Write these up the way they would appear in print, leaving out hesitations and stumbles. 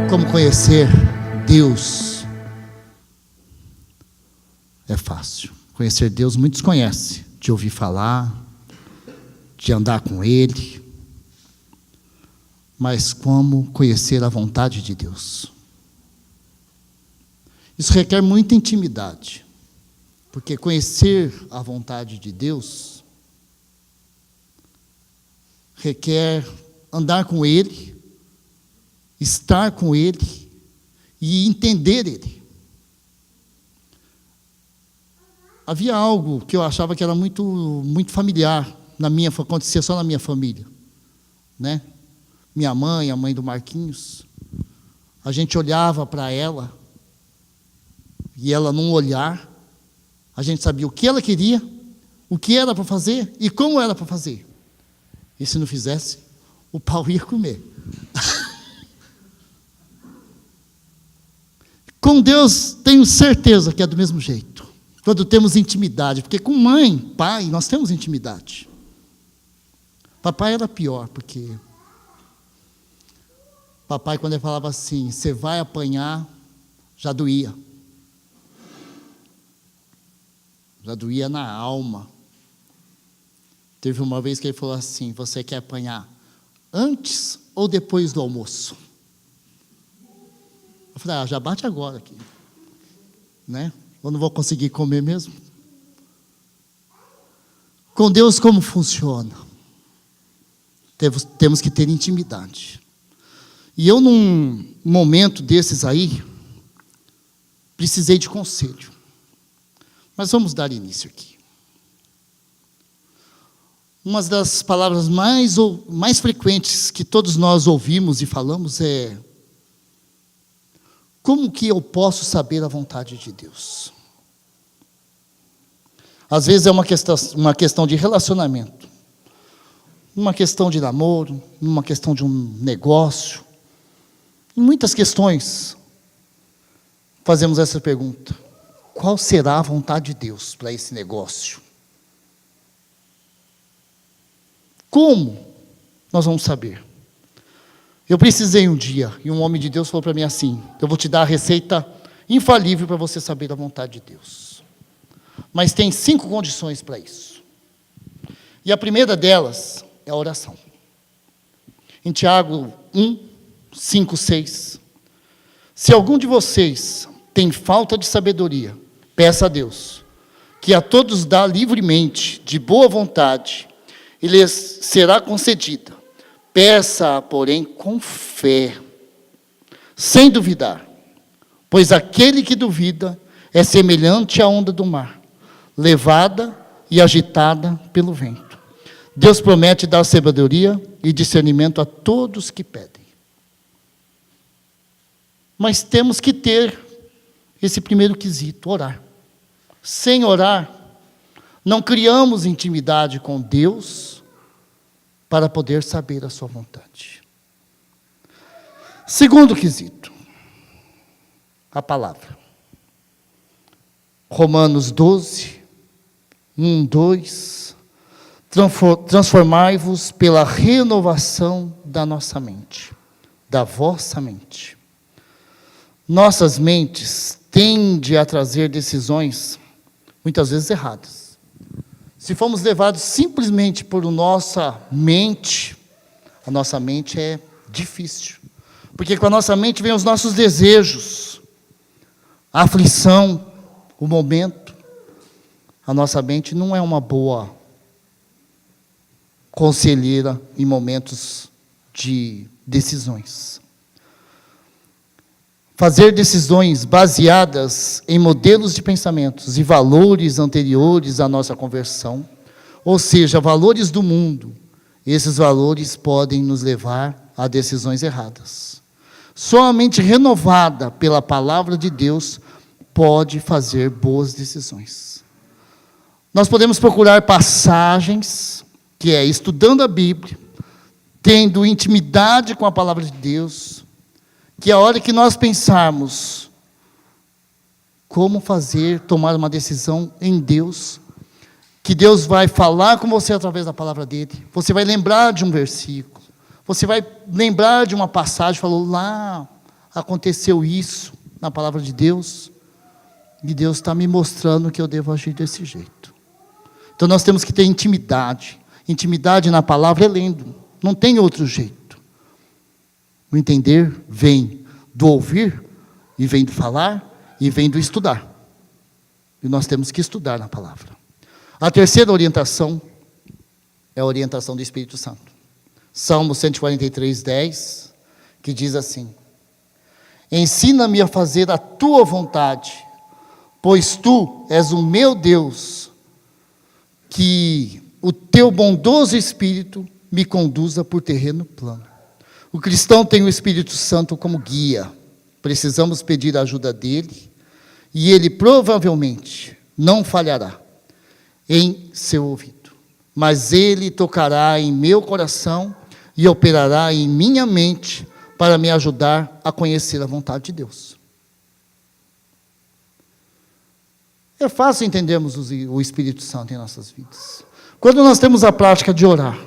Como conhecer Deus é fácil. Conhecer Deus muitos conhecem, de ouvir falar, de andar com Ele. Mas como conhecer a vontade de Deus? Isso requer muita intimidade, porque conhecer a vontade de Deus requer andar com Ele, estar com Ele e entender Ele. Havia algo que eu achava que era muito familiar, acontecia só na minha família, né? Minha mãe, a mãe do Marquinhos, a gente olhava para ela, e ela num olhar, a gente sabia o que ela queria, o que era para fazer e como era para fazer. E se não fizesse, o pau ia comer. Com Deus, tenho certeza que é do mesmo jeito. Quando temos intimidade, porque com mãe, pai, nós temos intimidade. Papai era pior, porque papai, quando ele falava assim, você vai apanhar, já doía. Já doía na alma. Teve uma vez que ele falou assim, você quer apanhar antes ou depois do almoço? Eu falei, já bate agora aqui. Né? Eu não vou conseguir comer mesmo. Com Deus, como funciona? Temos que ter intimidade. E eu, num momento desses aí, precisei de conselho. Mas vamos dar início aqui. Uma das palavras mais frequentes que todos nós ouvimos e falamos é: como que eu posso saber a vontade de Deus? Às vezes é uma questão de relacionamento, uma questão de namoro, uma questão de um negócio. Em muitas questões, fazemos essa pergunta: qual será a vontade de Deus para esse negócio? Como nós vamos saber? Eu precisei um dia, e um homem de Deus falou para mim assim: eu vou te dar a receita infalível para você saber a vontade de Deus. Mas tem 5 condições para isso. E a primeira delas é a oração. Em Tiago 1, 5, 6. Se algum de vocês tem falta de sabedoria, peça a Deus, que a todos dá livremente, de boa vontade, e lhes será concedida. Peça, porém, com fé, sem duvidar, pois aquele que duvida é semelhante à onda do mar, levada e agitada pelo vento. Deus promete dar sabedoria e discernimento a todos que pedem. Mas temos que ter esse primeiro quesito, orar. Sem orar, não criamos intimidade com Deus para poder saber a sua vontade. Segundo quesito, a palavra. Romanos 12, 1, 2. Transformai-vos pela renovação da nossa mente, da vossa mente. Nossas mentes tendem a trazer decisões, muitas vezes erradas. Se formos levados simplesmente por nossa mente, a nossa mente é difícil. Porque com a nossa mente vem os nossos desejos, a aflição, o momento. A nossa mente não é uma boa conselheira em momentos de decisões. Fazer decisões baseadas em modelos de pensamentos e valores anteriores à nossa conversão, ou seja, valores do mundo, esses valores podem nos levar a decisões erradas. Só a mente renovada pela palavra de Deus pode fazer boas decisões. Nós podemos procurar passagens, que é estudando a Bíblia, tendo intimidade com a palavra de Deus, que a hora que nós pensarmos como tomar uma decisão em Deus, que Deus vai falar com você através da palavra dele. Você vai lembrar de um versículo. Você vai lembrar de uma passagem, falou, lá aconteceu isso na palavra de Deus. E Deus está me mostrando que eu devo agir desse jeito. Então nós temos que ter intimidade. Intimidade na palavra é lendo. Não tem outro jeito. O entender vem do ouvir, e vem do falar, e vem do estudar. E nós temos que estudar na palavra. A terceira orientação é a orientação do Espírito Santo. Salmo 143, 10, que diz assim: ensina-me a fazer a tua vontade, pois tu és o meu Deus, que o teu bondoso Espírito me conduza por terreno plano. O cristão tem o Espírito Santo como guia. Precisamos pedir a ajuda dele, e ele provavelmente não falhará em seu ouvido, mas ele tocará em meu coração e operará em minha mente para me ajudar a conhecer a vontade de Deus. É fácil entendermos o Espírito Santo em nossas vidas. Quando nós temos a prática de orar,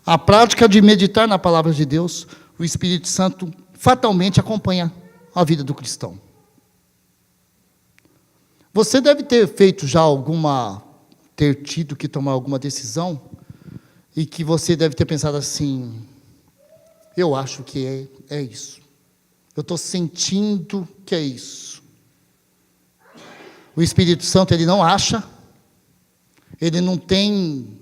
a prática de meditar na palavra de Deus, o Espírito Santo fatalmente acompanha a vida do cristão. Você deve ter feito já ter tido que tomar alguma decisão, e que você deve ter pensado assim, eu acho que é isso. Eu estou sentindo que é isso. O Espírito Santo, ele não acha, ele não tem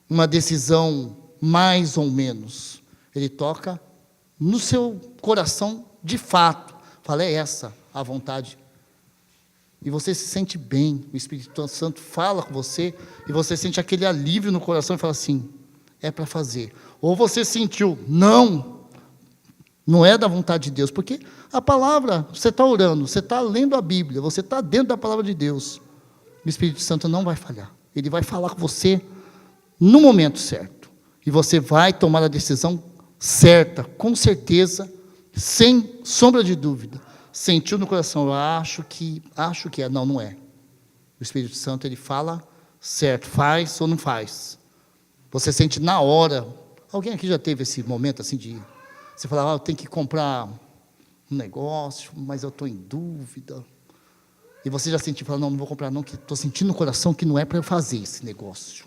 uma decisão mais ou menos. Ele toca no seu coração de fato. Fala, é essa a vontade. E você se sente bem, o Espírito Santo fala com você, e você sente aquele alívio no coração e fala assim, é para fazer. Ou você sentiu, não é da vontade de Deus, porque a palavra, você está orando, você está lendo a Bíblia, você está dentro da palavra de Deus, o Espírito Santo não vai falhar, ele vai falar com você no momento certo, e você vai tomar a decisão certa, com certeza, sem sombra de dúvida. Sentiu no coração, eu acho que é, não é. O Espírito Santo, ele fala certo, faz ou não faz. Você sente na hora. Alguém aqui já teve esse momento assim de, você fala, eu tenho que comprar um negócio, mas eu estou em dúvida. E você já sentiu, fala, não vou comprar não, que estou sentindo no coração que não é para eu fazer esse negócio.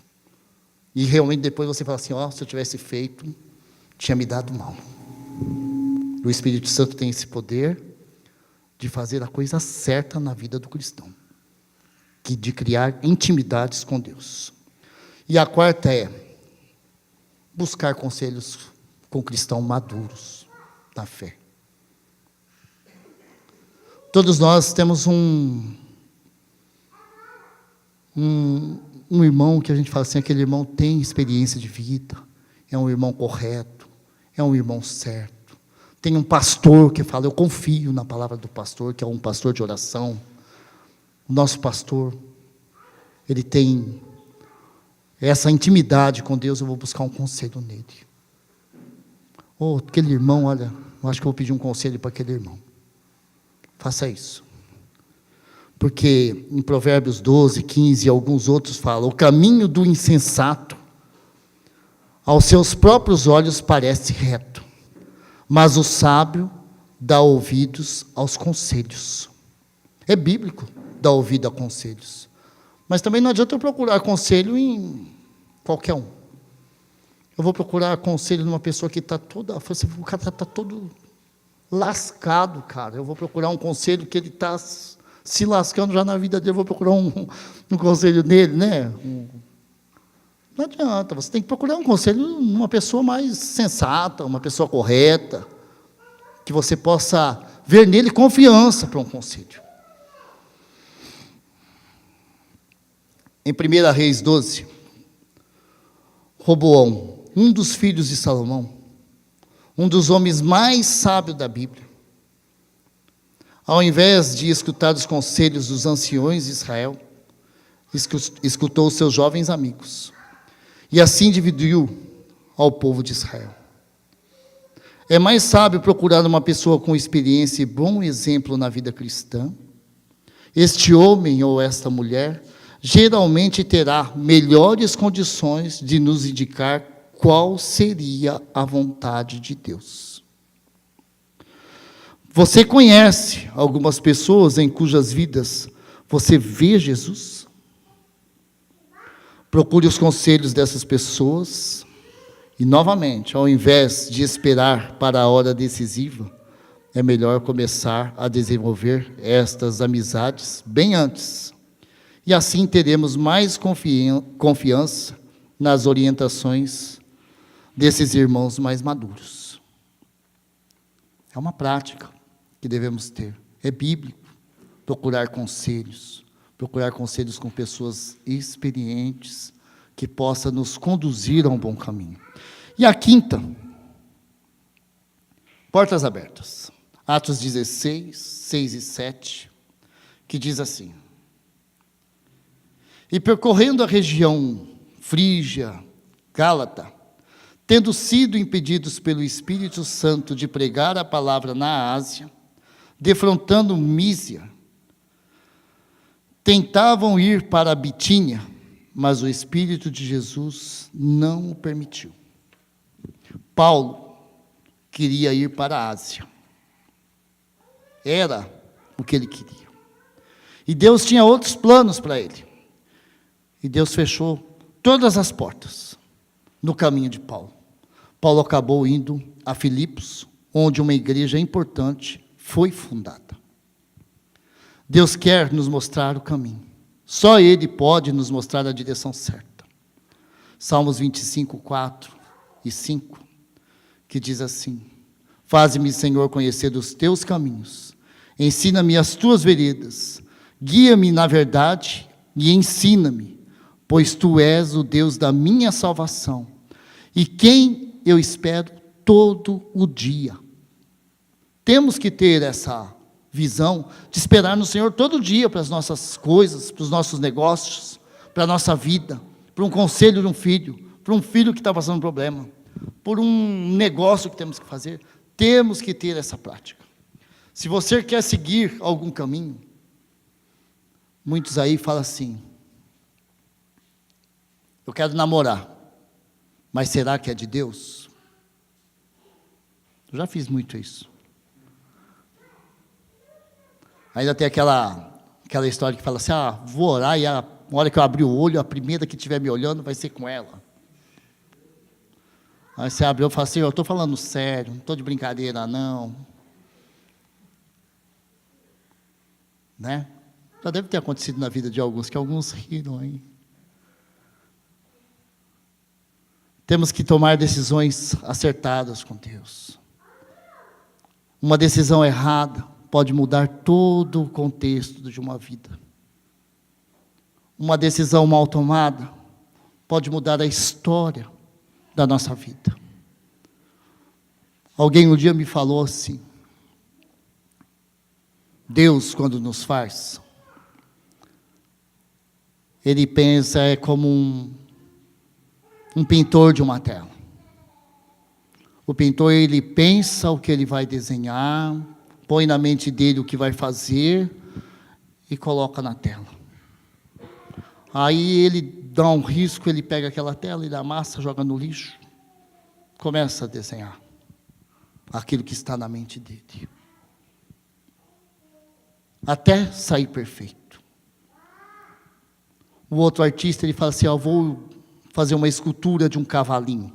E realmente depois você fala assim, se eu tivesse feito, tinha me dado mal. O Espírito Santo tem esse poder de fazer a coisa certa na vida do cristão, que de criar intimidades com Deus. E a quarta é buscar conselhos com cristãos maduros na fé. Todos nós temos um irmão que a gente fala assim, aquele irmão tem experiência de vida, é um irmão correto, é um irmão certo. Tem um pastor que fala, eu confio na palavra do pastor, que é um pastor de oração. O nosso pastor, ele tem essa intimidade com Deus, eu vou buscar um conselho nele. Aquele irmão, olha, eu acho que eu vou pedir um conselho para aquele irmão. Faça isso. Porque em Provérbios 12, 15 e alguns outros falam, o caminho do insensato aos seus próprios olhos parece reto, mas o sábio dá ouvidos aos conselhos. É bíblico dar ouvido a conselhos. Mas também não adianta eu procurar conselho em qualquer um. Eu vou procurar conselho numa pessoa que está toda... O cara está todo lascado, cara. Eu vou procurar um conselho que ele está se lascando já na vida dele. Eu vou procurar um conselho nele, né? Não adianta, você tem que procurar um conselho numa pessoa mais sensata, uma pessoa correta, que você possa ver nele confiança para um conselho. Em 1 Reis 12, Roboão, um dos filhos de Salomão, um dos homens mais sábios da Bíblia, ao invés de escutar os conselhos dos anciões de Israel, escutou os seus jovens amigos, e assim dividiu ao povo de Israel. É mais sábio procurar uma pessoa com experiência e bom exemplo na vida cristã. Este homem ou esta mulher geralmente terá melhores condições de nos indicar qual seria a vontade de Deus. Você conhece algumas pessoas em cujas vidas você vê Jesus? Procure os conselhos dessas pessoas e, novamente, ao invés de esperar para a hora decisiva, é melhor começar a desenvolver estas amizades bem antes. E assim teremos mais confiança nas orientações desses irmãos mais maduros. É uma prática que devemos ter. É bíblico procurar conselhos com pessoas experientes que possam nos conduzir a um bom caminho. E a quinta, portas abertas. Atos 16, 6 e 7, que diz assim: E percorrendo a região frígia, Gálata, tendo sido impedidos pelo Espírito Santo de pregar a palavra na Ásia, defrontando Mísia, tentavam ir para a Bitínia, mas o Espírito de Jesus não o permitiu. Paulo queria ir para a Ásia. Era o que ele queria. E Deus tinha outros planos para ele. E Deus fechou todas as portas no caminho de Paulo. Paulo acabou indo a Filipos, onde uma igreja importante foi fundada. Deus quer nos mostrar o caminho. Só Ele pode nos mostrar a direção certa. Salmos 25, 4 e 5, que diz assim: Faze-me, Senhor, conhecer os teus caminhos, ensina-me as tuas veredas, guia-me na verdade e ensina-me, pois tu és o Deus da minha salvação, e quem eu espero todo o dia. Temos que ter essa visão de esperar no Senhor todo dia para as nossas coisas, para os nossos negócios, para a nossa vida, para um conselho de um filho, para um filho que está passando problema, por um negócio que temos que fazer. Temos que ter essa prática. Se você quer seguir algum caminho, muitos aí falam assim: eu quero namorar, mas será que é de Deus? Eu já fiz muito isso. Ainda tem aquela história que fala assim: vou orar e a hora que eu abrir o olho, a primeira que estiver me olhando vai ser com ela. Aí você abre e fala assim: eu estou falando sério, não estou de brincadeira não. Né? Já deve ter acontecido na vida de alguns, que alguns riram aí. Temos que tomar decisões acertadas com Deus. Uma decisão errada pode mudar todo o contexto de uma vida. Uma decisão mal tomada pode mudar a história da nossa vida. Alguém um dia me falou assim: Deus, quando nos faz, Ele pensa como um pintor de uma tela. O pintor, ele pensa o que ele vai desenhar, põe na mente dele o que vai fazer e coloca na tela. Aí ele dá um risco, ele pega aquela tela, ele amassa, joga no lixo, começa a desenhar aquilo que está na mente dele, até sair perfeito. O outro artista, ele fala assim: eu vou fazer uma escultura de um cavalinho.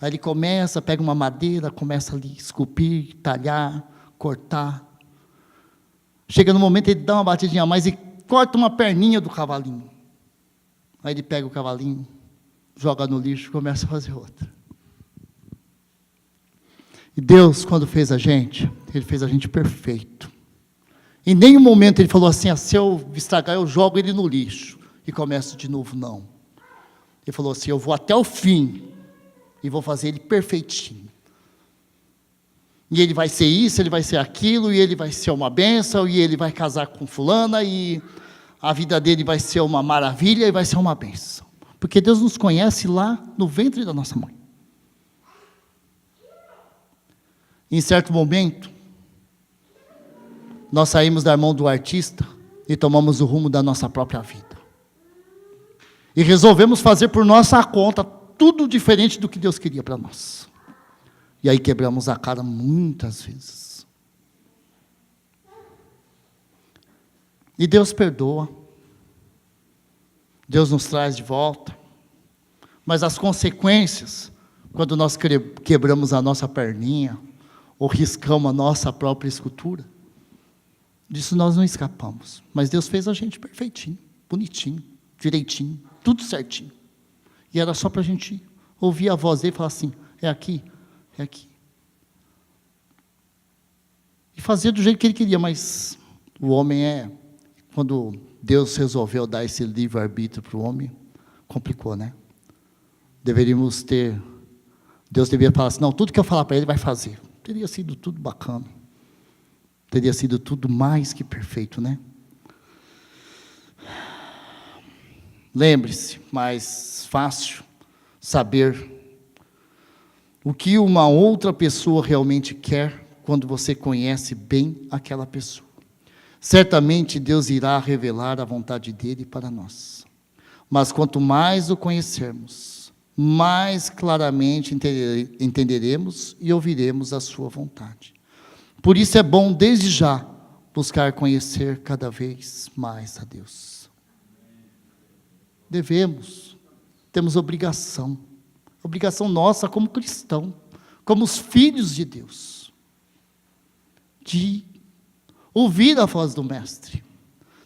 Aí ele começa, pega uma madeira, começa ali a esculpir, talhar, cortar. Chega no momento, ele dá uma batidinha a mais e corta uma perninha do cavalinho. Aí ele pega o cavalinho, joga no lixo e começa a fazer outra. E Deus, quando fez a gente, Ele fez a gente perfeito. Em nenhum momento Ele falou assim: se eu estragar, eu jogo ele no lixo e começo de novo. Não. Ele falou assim: eu vou até o fim e vou fazer ele perfeitinho. E ele vai ser isso, ele vai ser aquilo, e ele vai ser uma bênção, e ele vai casar com fulana, e a vida dele vai ser uma maravilha, e vai ser uma bênção. Porque Deus nos conhece lá no ventre da nossa mãe. Em certo momento, nós saímos da mão do artista e tomamos o rumo da nossa própria vida. E resolvemos fazer por nossa conta tudo diferente do que Deus queria para nós. E aí quebramos a cara muitas vezes. E Deus perdoa. Deus nos traz de volta. Mas as consequências, quando nós quebramos a nossa perninha, ou riscamos a nossa própria escultura, disso nós não escapamos. Mas Deus fez a gente perfeitinho, bonitinho, direitinho, tudo certinho. E era só para a gente ouvir a voz dele e falar assim, é aqui, é aqui. E fazer do jeito que ele queria, mas o homem quando Deus resolveu dar esse livre-arbítrio para o homem, complicou, né? Deus deveria falar assim, não, tudo que eu falar para ele, vai fazer. Teria sido tudo bacana. Teria sido tudo mais que perfeito, né? Lembre-se, mais fácil saber o que uma outra pessoa realmente quer quando você conhece bem aquela pessoa. Certamente Deus irá revelar a vontade dele para nós. Mas quanto mais o conhecermos, mais claramente entenderemos e ouviremos a sua vontade. Por isso é bom, desde já, buscar conhecer cada vez mais a Deus. Temos obrigação nossa como cristão, como os filhos de Deus, de ouvir a voz do Mestre.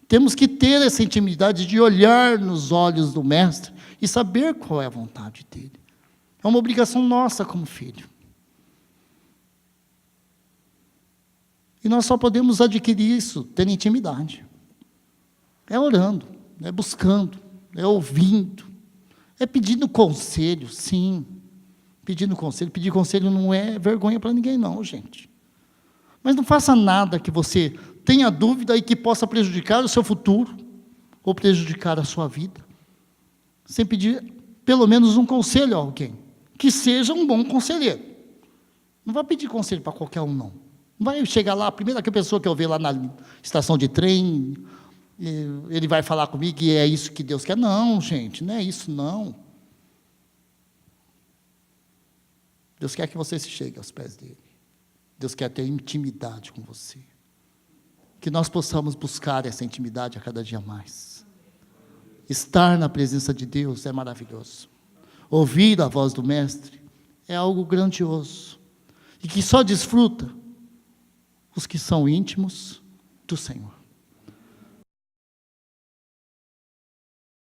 Temos que ter essa intimidade de olhar nos olhos do Mestre e saber qual é a vontade dele. É uma obrigação nossa como filho. E nós só podemos adquirir isso, ter intimidade. É orando, é buscando, é ouvindo, é pedindo conselho, sim. Pedindo conselho. Pedir conselho não é vergonha para ninguém, não, gente. Mas não faça nada que você tenha dúvida e que possa prejudicar o seu futuro, ou prejudicar a sua vida, sem pedir pelo menos um conselho a alguém, que seja um bom conselheiro. Não vai pedir conselho para qualquer um, não. Não vai chegar lá, a primeira pessoa que eu ver lá na estação de trem, ele vai falar comigo e é isso que Deus quer. Não, gente, não é isso, não. Deus quer que você se chegue aos pés dele. Deus quer ter intimidade com você. Que nós possamos buscar essa intimidade a cada dia mais. Estar na presença de Deus é maravilhoso. Ouvir a voz do Mestre é algo grandioso. E que só desfruta os que são íntimos do Senhor.